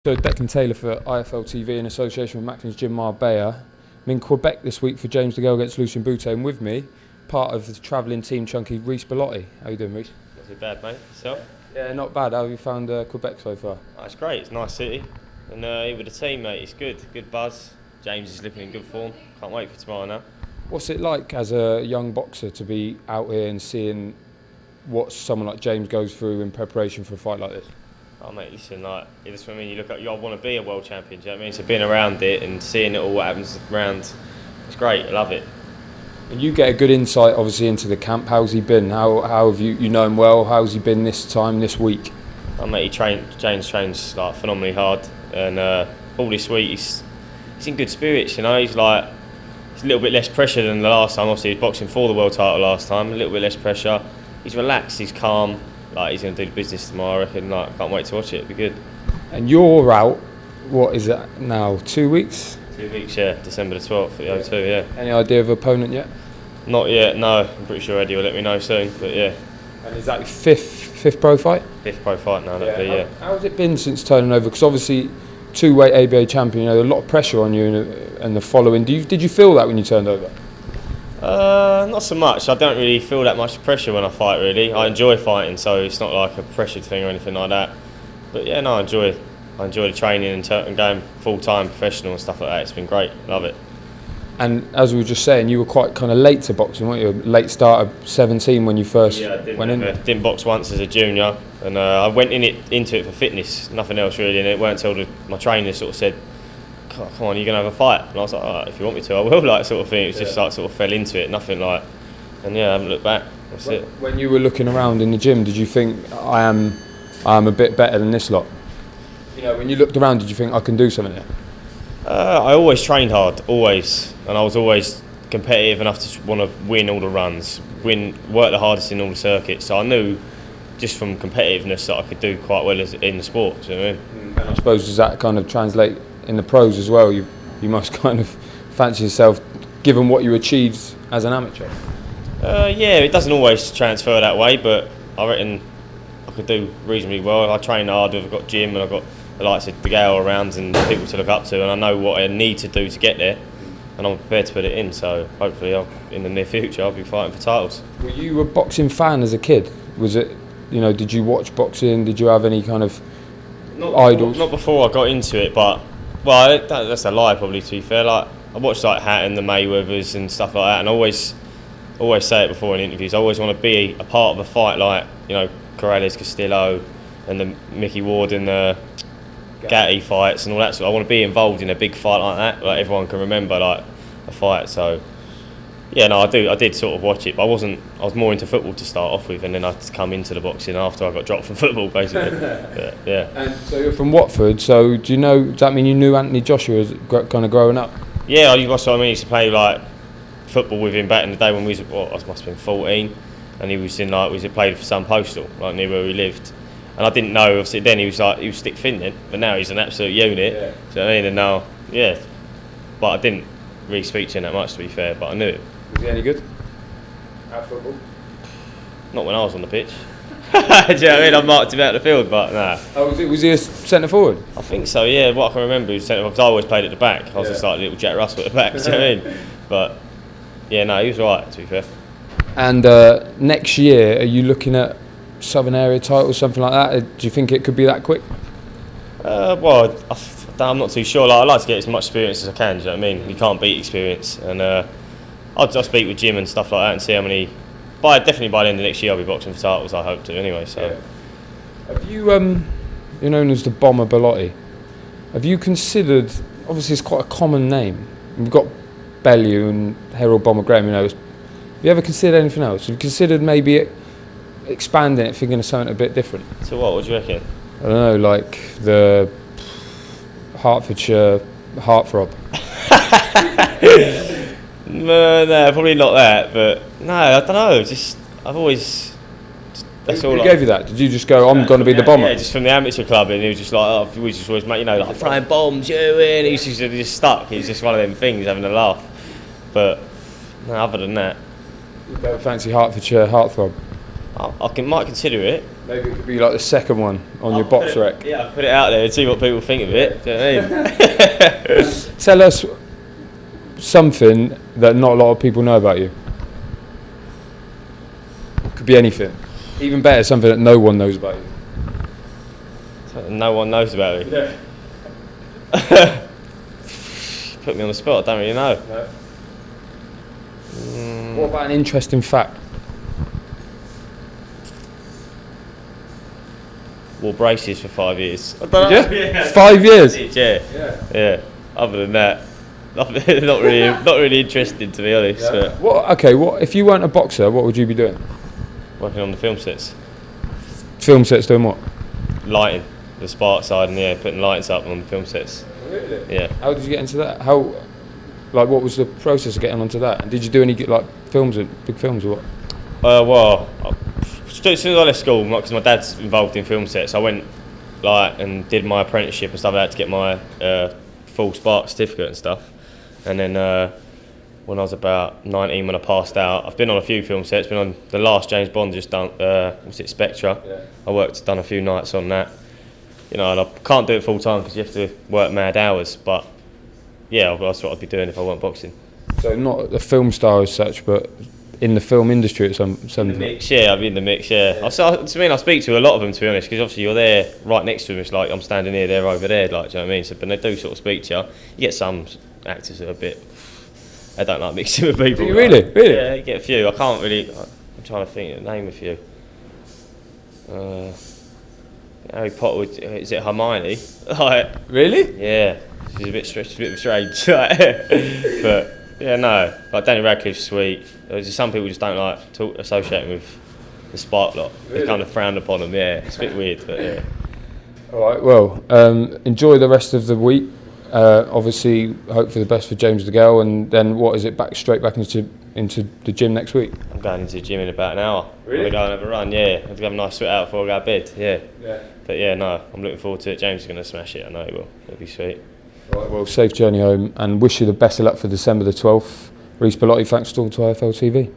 So Declan Taylor for iFL TV in association with Matchroom's Jim Marbella. I'm in Quebec this week for James DeGALE against Lucian Bute, and with me, part of the travelling team chunky, REECE Bellotti. How you doing, Reece? Not too bad, mate. Yourself? Yeah, not bad. How have you found Quebec so far? Oh, it's great. It's a nice city. And with the team, mate, it's good. Good buzz. James is looking in good form. Can't wait for tomorrow now. What's it like as a young boxer to be out here and seeing what someone like James goes through in preparation for a fight like this? Oh, mate, listen, like, it's for me, you look at, I want to be a world champion, do you know what I mean? So being around it and seeing it all, what happens around, it's great. I love it. And you get a good insight, obviously, into the camp. How's he been? How have you know him well? How's he been this week? Oh, mate, James trains like phenomenally hard, and all this week he's in good spirits, you know. He's a little bit less pressure than the last time. Obviously, he was boxing for the world title last time. A little bit less pressure. He's relaxed. He's calm. Like, he's going to do the business tomorrow. I reckon. Like, can't wait to watch it. It'll be good. And you're out. What is it now? 2 weeks? 2 weeks, yeah. December the 12th at the O2, yeah. Any idea of opponent yet? Not yet. No. I'm pretty sure Eddie will let me know soon. But yeah. And is that your fifth pro fight? Fifth pro fight now. That'll be, yeah. How's it been since turning over? Because obviously, two-weight ABA champion. You know, a lot of pressure on you and the following. Did you feel that when you turned over? Not so much. I don't really feel that much pressure when I fight, really. I enjoy fighting, so it's not like a pressured thing or anything like that. But yeah, no, I enjoy the training and going full-time professional and stuff like that. It's been great. Love it. And as we were just saying, you were quite kind of late to boxing, weren't you? Late start of 17 when you first went in. I didn't box once as a junior, and I went into it for fitness, nothing else really. And it weren't until my trainer sort of said, "Come on, you're gonna have a fight." And I was like, "All right, if you want me to, I will." Like, sort of thing. It was just like sort of fell into it, nothing like. And yeah, I haven't looked back. That's it. When you were looking around in the gym, did you think I am a bit better than this lot? You know, when you looked around, did you think I can do something here? I always trained hard, always, and I was always competitive enough to want to win all the runs, work the hardest in all the circuits. So I knew, just from competitiveness, that I could do quite well in the sport. Do you know what I mean? And I suppose does that kind of translate in the pros as well? You must kind of fancy yourself, given what you achieved as an amateur. Yeah, it doesn't always transfer that way, but I reckon I could do reasonably well. I train hard. I've got gym and I've got the likes of DeGALE around and people to look up to, and I know what I need to do to get there, and I'm prepared to put it in. So hopefully, in the near future, I'll be fighting for titles. Were you a boxing fan as a kid? Was it, you know, did you watch boxing? Did you have any kind of idols? Not before I got into it, but well, that's a lie probably. To be fair, like I watched like Hatton, the Mayweathers, and stuff like that, and I always say it before in interviews. I always want to be a part of a fight, like, you know, Corrales, Castillo, and the Mickey Ward and the Gatti fights and all that. So I want to be involved in a big fight like that, like everyone can remember, like a fight. So yeah, no, I did sort of watch it, but I was more into football to start off with, and then I'd come into the boxing after I got dropped from football, basically. But, yeah. And so you're from Watford, so does that mean you knew Anthony Joshua as kind of growing up? Yeah, that's what I mean. I used to play like football with him back in the day when we I must have been 14, and he was in played for Sun Postal, like near where we lived. And I didn't know, obviously then he was stick thin then, but now he's an absolute unit. Yeah. So I mean, and now, yeah. But I didn't really speak to him that much, to be fair, but I knew it. Was he any good at football? Not when I was on the pitch. Do you know what I mean? I marked him out of the field, but nah. Oh, was he a centre forward? I think so, yeah. What I can remember, he was centre forward, because I always played at the back. I was just like a little Jack Russell at the back, do you know what I mean? But yeah, no, he was right, to be fair. And next year, are you looking at Southern Area title, something like that? Do you think it could be that quick? Well, I'm not too sure. Like, I'd like to get as much experience as I can, do you know what I mean? You can't beat experience. And I'll speak with Jim and stuff like that and see how many. Definitely by the end of next year, I'll be boxing for titles, I hope to, anyway. So. Yeah. Have you, you're known as the Bomber Bellotti. Have you considered, obviously it's quite a common name, we've got Bellew and Harold Bomber Graham, you know. Have you ever considered anything else? Have you considered maybe expanding it, thinking of something a bit different? So what do you reckon? I don't know, like the Hertfordshire Heartthrob. No, probably not that, but no, I don't know, I've always, that's all. Who gave you that? Did you just go, I'm going to be the bomber? Yeah, just from the amateur club, and he was just like, oh, we just always make, you know, like throwing bombs, you in. He's just stuck. He's just one of them things, having a laugh. But no, other than that, you don't fancy Hertfordshire Heartthrob? might consider it. Maybe it could be like the second one on your box rec. Yeah, I'll put it out there and see what people think of it. Do you know what I mean? Tell us something that not a lot of people know about you. Could be anything. Even better, something that no one knows about you. Something no one knows about me. Yeah. Put me on the spot. I don't really know. No. What about an interesting fact? Wore braces for 5 years. I don't know. Yeah? 5 years? Yeah. Other than that, not really interesting, to be honest. Yeah. What if you weren't a boxer, what would you be doing? Working on the film sets. Film sets doing what? Lighting, the spark side, and putting lights up on the film sets. Really? Yeah. How did you get into that? What was the process of getting onto that? And did you do any big films or what? Well, as soon as I left school, because my dad's involved in film sets, I went and did my apprenticeship and stuff like that to get my full spark certificate and stuff. And then when I was about 19, when I passed out, I've been on a few film sets. Been on the last James Bond, just done. Spectra? Yeah. Done a few nights on that. And I can't do it full time because you have to work mad hours. But yeah, that's what I'd be doing if I weren't boxing. So not a film star as such, but in the film industry at some in the mix, yeah, I'd be in the mix, yeah. I speak to a lot of them, to be honest, because obviously you're there right next to them. It's like I'm standing here, they're over there, like, do you know what I mean? So, but they do sort of speak to you. You get some actors that are a bit, they don't like mixing with people. Do you really? Really? Yeah, you get a few. I'm trying to think of the name of a few. Harry Potter, is it Hermione? Like, really? Yeah, she's a bit strange. But yeah, no. Like Danny Radcliffe's sweet. There's just some people just don't like to associate with the Spark lot. Really? They kind of frown upon them. Yeah, it's a bit weird, but yeah. All right. Well, enjoy the rest of the week. Obviously, hope for the best for James DeGALE, and then what is it? Straight back into the gym next week. I'm going into the gym in about an hour. Really? I'm going to go and have a run. Yeah, I'm going to have a nice sweat out before I go to bed. Yeah. Yeah. But yeah, no, I'm looking forward to it. James is going to smash it. I know he will. It'll be sweet. All right. Well, safe journey home, and wish you the best of luck for December the 12th. REECE BELLOTTI, thanks for talking to iFL TV.